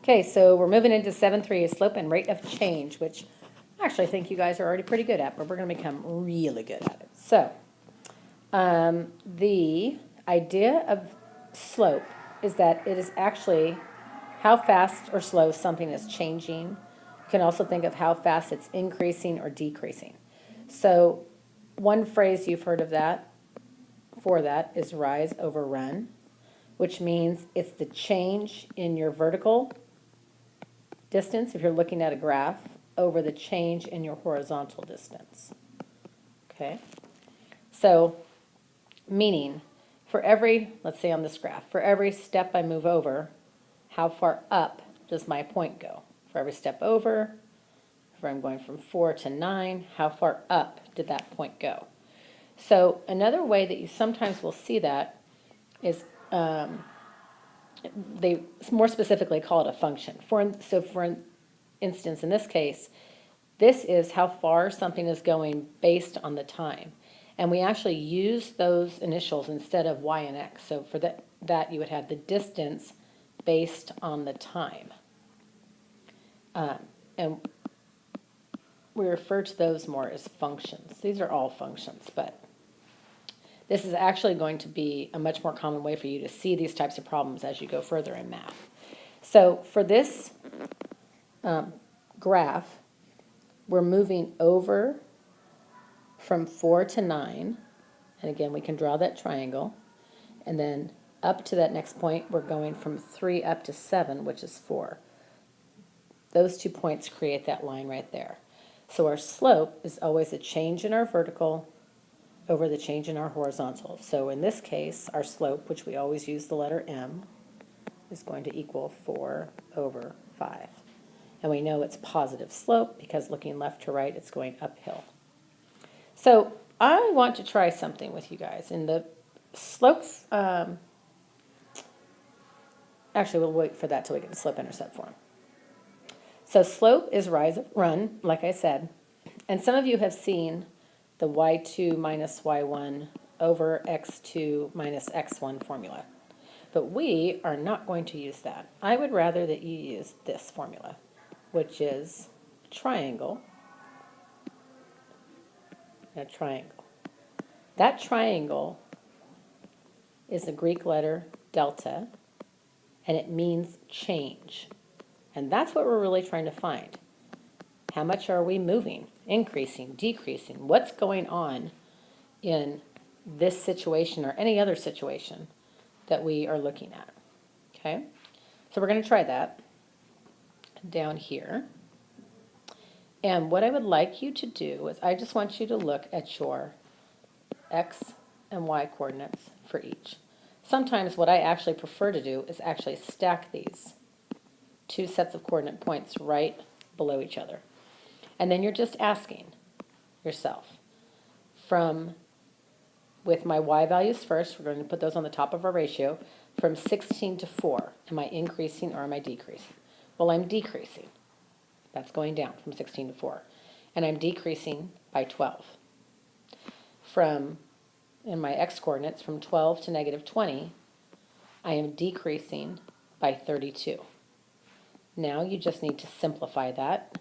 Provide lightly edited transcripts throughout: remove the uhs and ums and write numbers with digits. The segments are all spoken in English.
Okay, so we're moving into 7.3, slope and rate of change, which I actually think you guys are already pretty good at, but we're going to become really good at it. So, the idea of slope is that it is actually how fast or slow something is changing. You can also think of how fast it's increasing or decreasing. So, one phrase you've heard of that, for that, is rise over run, which means it's the change in your vertical distance, if you're looking at a graph, over the change in your horizontal distance. Okay? So, meaning, for every, let's say on this graph, for every step I move over, how far up does my point go? For every step over, if I'm going from 4 to 9, how far up did that point go? So, another way that you sometimes will see that is they more specifically call it a function. For instance, in this case, this is how far something is going based on the time. And we actually use those initials instead of y and x. So for that you would have the distance based on the time. And we refer to those more as functions. These are all functions, but this is actually going to be a much more common way for you to see these types of problems as you go further in math. So for this graph, we're moving over from 4 to 9. And again, we can draw that triangle. And then up to that next point, we're going from 3 up to 7, which is 4. Those 2 points create that line right there. So our slope is always a change in our vertical over the change in our horizontal. So in this case, our slope, which we always use the letter m, is going to equal 4 over 5. And we know it's positive slope because looking left to right, it's going uphill. So I want to try something with you guys. In the slope, actually we'll wait for that till we get the slope-intercept form. So slope is rise, run, like I said. And some of you have seen the y2 minus y1 over x2 minus x1 formula. But we are not going to use that. I would rather that you use this formula, which is a triangle and a triangle. That triangle is the Greek letter delta, and it means change. And that's what we're really trying to find. How much are we moving, increasing, decreasing? What's going on in this situation or any other situation that we are looking at? Okay, so we're going to try that down here. And what I would like you to do is I just want you to look at your x and y coordinates for each. Sometimes what I actually prefer to do is actually stack these 2 sets of coordinate points right below each other. And then you're just asking yourself, with my y values first, we're going to put those on the top of our ratio, from 16 to 4, am I increasing or am I decreasing? Well, I'm decreasing. That's going down from 16 to 4. And I'm decreasing by 12. In my x-coordinates, from 12 to negative 20, I am decreasing by 32. Now you just need to simplify that.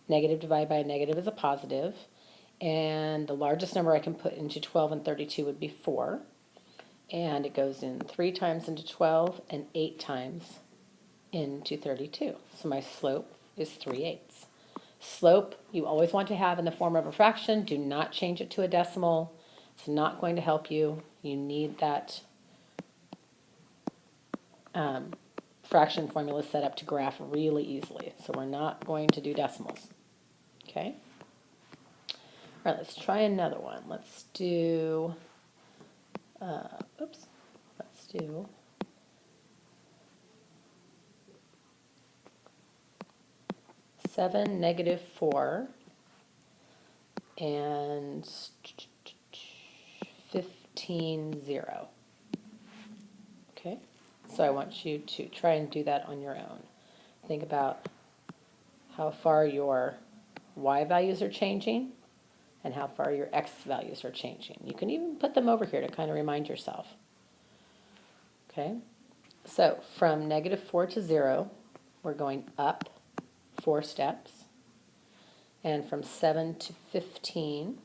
Negative divided by a negative is a positive, and the largest number I can put into 12 and 32 would be 4, and it goes in 3 times into 12 and 8 times into 32. So my slope is 3/8. Slope you always want to have in the form of a fraction. Do not change it to a decimal. It's not going to help you. You need that fraction formula set up to graph really easily. So we're not going to do decimals. Okay? All right, let's try another one. Let's do, let's do 7, negative 4, and 15, 0. Okay? So I want you to try and do that on your own. Think about how far your y values are changing and how far your x values are changing. You can even put them over here to kind of remind yourself. Okay? So from negative 4 to 0, we're going up 4 steps. And from 7 to 15,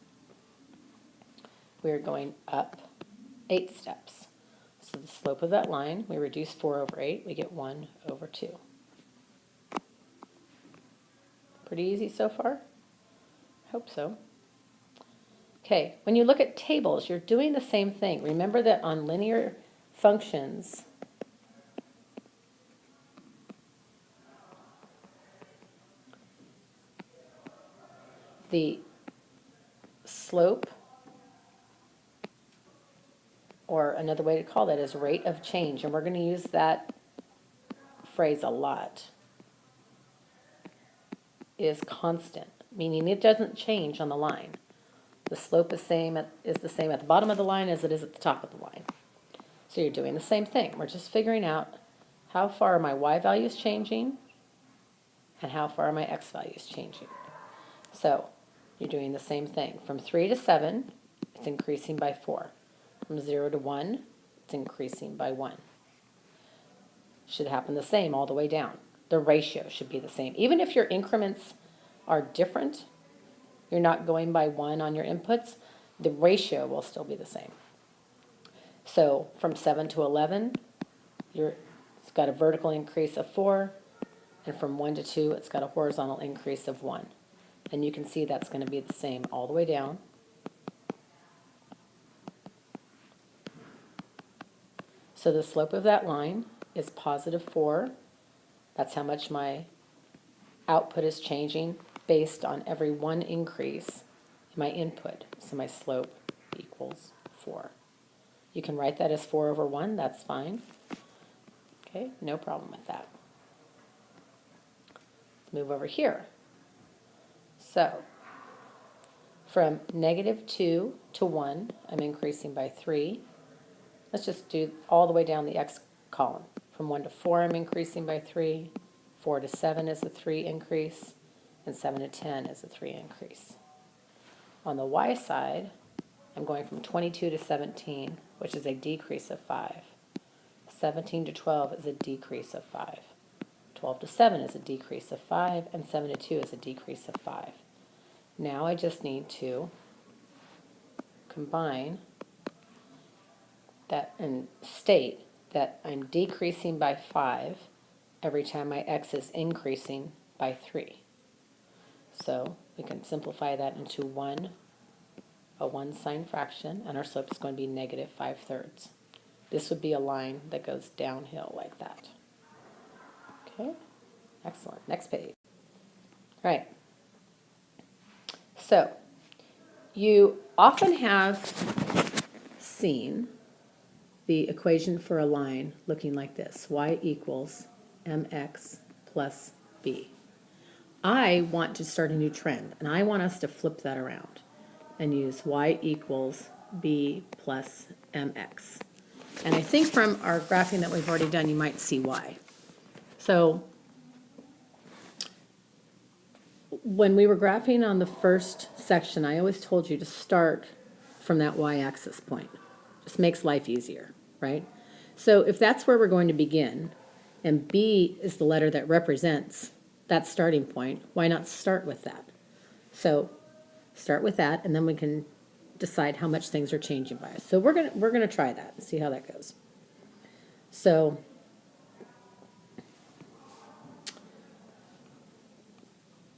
we're going up 8 steps. So the slope of that line, we reduce 4 over 8, we get 1 over 2. Pretty easy so far? Hope so. Okay, when you look at tables, you're doing the same thing. Remember that on linear functions, the slope, or another way to call that is rate of change, and we're going to use that phrase a lot, is constant, meaning it doesn't change on the line. The slope is the same at the bottom of the line as it is at the top of the line. So you're doing the same thing. We're just figuring out how far are my y values changing and how far are my x values changing. So you're doing the same thing. From 3 to 7, it's increasing by 4. From 0 to 1, it's increasing by 1. Should happen the same all the way down. The ratio should be the same. Even if your increments are different, you're not going by 1 on your inputs, the ratio will still be the same. So from 7 to 11, it's got a vertical increase of 4, and from 1 to 2, it's got a horizontal increase of 1. And you can see that's going to be the same all the way down. So the slope of that line is positive 4. That's how much my output is changing based on every 1 increase in my input. So my slope equals 4. You can write that as 4 over 1. That's fine. Okay, no problem with that. Let's move over here. So from -2 to 1, I'm increasing by 3. Let's just do all the way down the x column. From 1 to 4, I'm increasing by 3. 4 to 7 is a 3 increase. And 7 to 10 is a 3 increase. On the y side, I'm going from 22 to 17, which is a decrease of 5. 17 to 12 is a decrease of 5. 12 to 7 is a decrease of 5, and 7 to 2 is a decrease of 5. Now I just need to combine that and state that I'm decreasing by 5 every time my x is increasing by 3. So we can simplify that into a 1 sign fraction, and our slope is going to be -5/3. This would be a line that goes downhill like that. Okay, excellent. Next page. All right. So you often have seen the equation for a line looking like this: y equals mx plus b. I want to start a new trend, and I want us to flip that around and use y equals b plus mx. And I think from our graphing that we've already done, you might see why. So when we were graphing on the first section, I always told you to start from that y-axis point. Just makes life easier, right? So if that's where we're going to begin, and b is the letter that represents that starting point, why not start with that? So start with that, and then we can decide how much things are changing by us. So we're gonna try that and see how that goes. So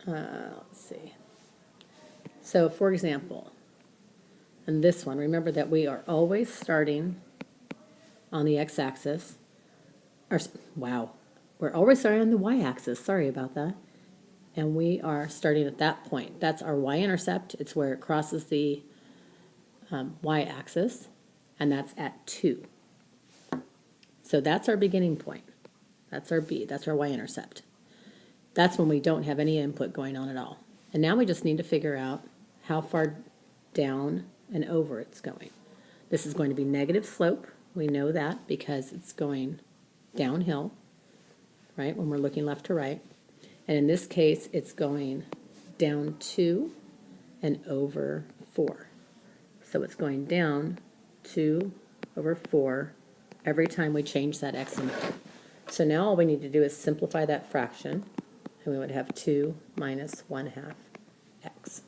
let's see. So for example, in this one, remember that we are always starting on the x-axis. We're always starting on the y-axis. Sorry about that. And we are starting at that point. That's our y-intercept. It's where it crosses the y-axis, and that's at 2. So that's our beginning point. That's our b. That's our y-intercept. That's when we don't have any input going on at all. And now we just need to figure out how far down and over it's going. This is going to be negative slope. We know that because it's going downhill, right, when we're looking left to right. And in this case, it's going down 2 and over 4. So it's going down 2 over 4 every time we change that x input. So now all we need to do is simplify that fraction, and we would have 2 minus 1/2 x.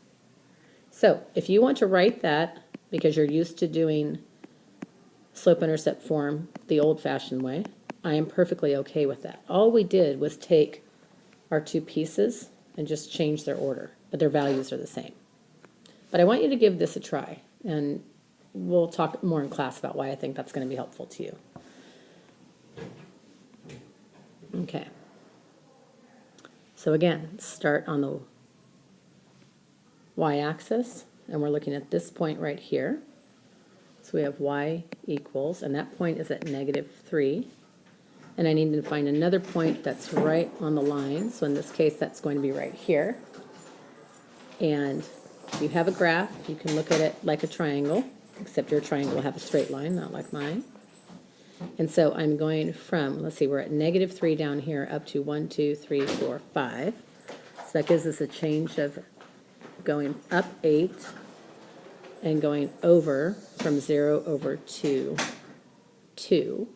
So if you want to write that, because you're used to doing slope-intercept form the old-fashioned way, I am perfectly okay with that. All we did was take our two pieces and just change their order, but their values are the same. But I want you to give this a try, and we'll talk more in class about why I think that's going to be helpful to you. Okay. So again, start on the y-axis, and we're looking at this point right here. So we have y equals, and that point is at -3. And I need to find another point that's right on the line. So in this case, that's going to be right here. And if you have a graph, you can look at it like a triangle, except your triangle will have a straight line, not like mine. And so I'm going from, let's see, we're at -3 down here up to 1, 2, 3, 4, 5. So that gives us a change of going up 8 and going over from 0 over to 2.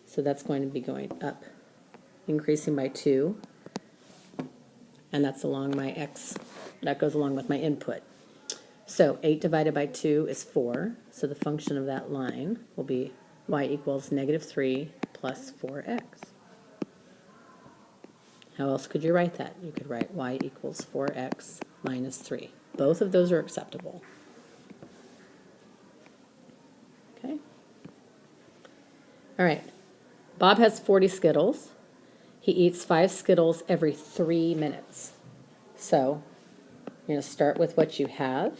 So that's going to be going up, increasing by 2. And that's along my x, that goes along with my input. So 8 divided by 2 is 4. So the function of that line will be y equals -3 plus 4x. How else could you write that? You could write y equals 4x minus 3. Both of those are acceptable. Okay. All right. Bob has 40 Skittles. He eats 5 Skittles every 3 minutes. So you're going to start with what you have,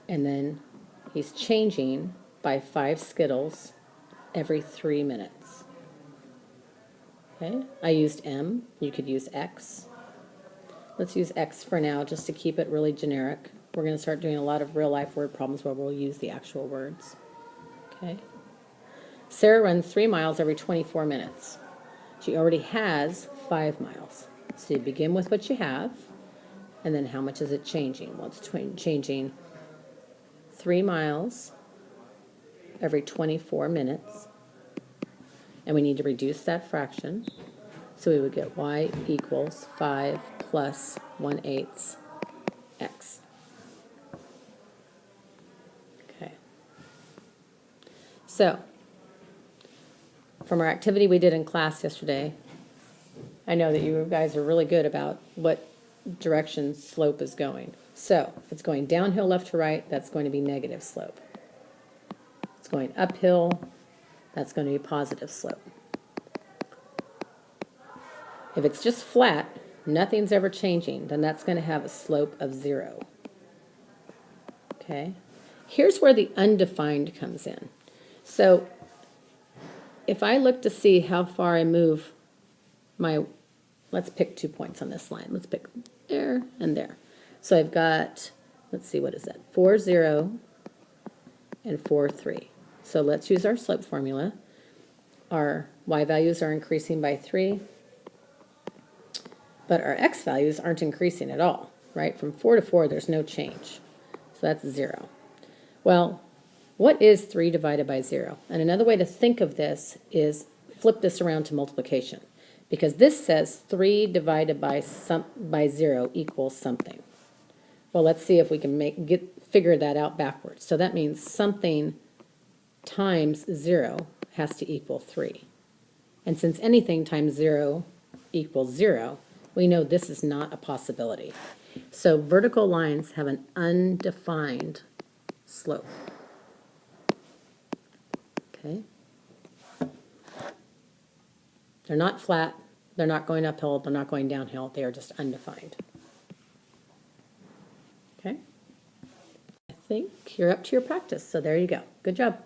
and then he's changing by 5 Skittles every 3 minutes. Okay, I used M. You could use X. Let's use X for now just to keep it really generic. We're going to start doing a lot of real-life word problems where we'll use the actual words. Okay. Sarah runs 3 miles every 24 minutes. She already has 5 miles. So you begin with what you have, and then how much is it changing? Well, it's changing 3 miles every 24 minutes. And we need to reduce that fraction. So we would get y equals 5 plus 1/8 x. Okay. So, from our activity we did in class yesterday, I know that you guys are really good about what direction slope is going. So, if it's going downhill left to right, that's going to be negative slope. It's going uphill, that's going to be positive slope. If it's just flat, nothing's ever changing, then that's going to have a slope of 0. Okay? Here's where the undefined comes in. So, if I look to see how far I move my, let's pick 2 points on this line. Let's pick there and there. So I've got, let's see, what is that? 4, 0, and 4, 3. So let's use our slope formula. Our y values are increasing by 3, but our x values aren't increasing at all, right? From 4 to 4, there's no change. So that's 0. Well, what is 3 divided by 0? And another way to think of this is flip this around to multiplication, because this says 3 divided by 0 equals something. Well, let's see if we can figure that out backwards. So that means something times 0 has to equal 3. And since anything times 0 equals 0, we know this is not a possibility. So vertical lines have an undefined slope. Okay? They're not flat, they're not going uphill, they're not going downhill, they are just undefined. Okay? I think you're up to your practice, so there you go. Good job.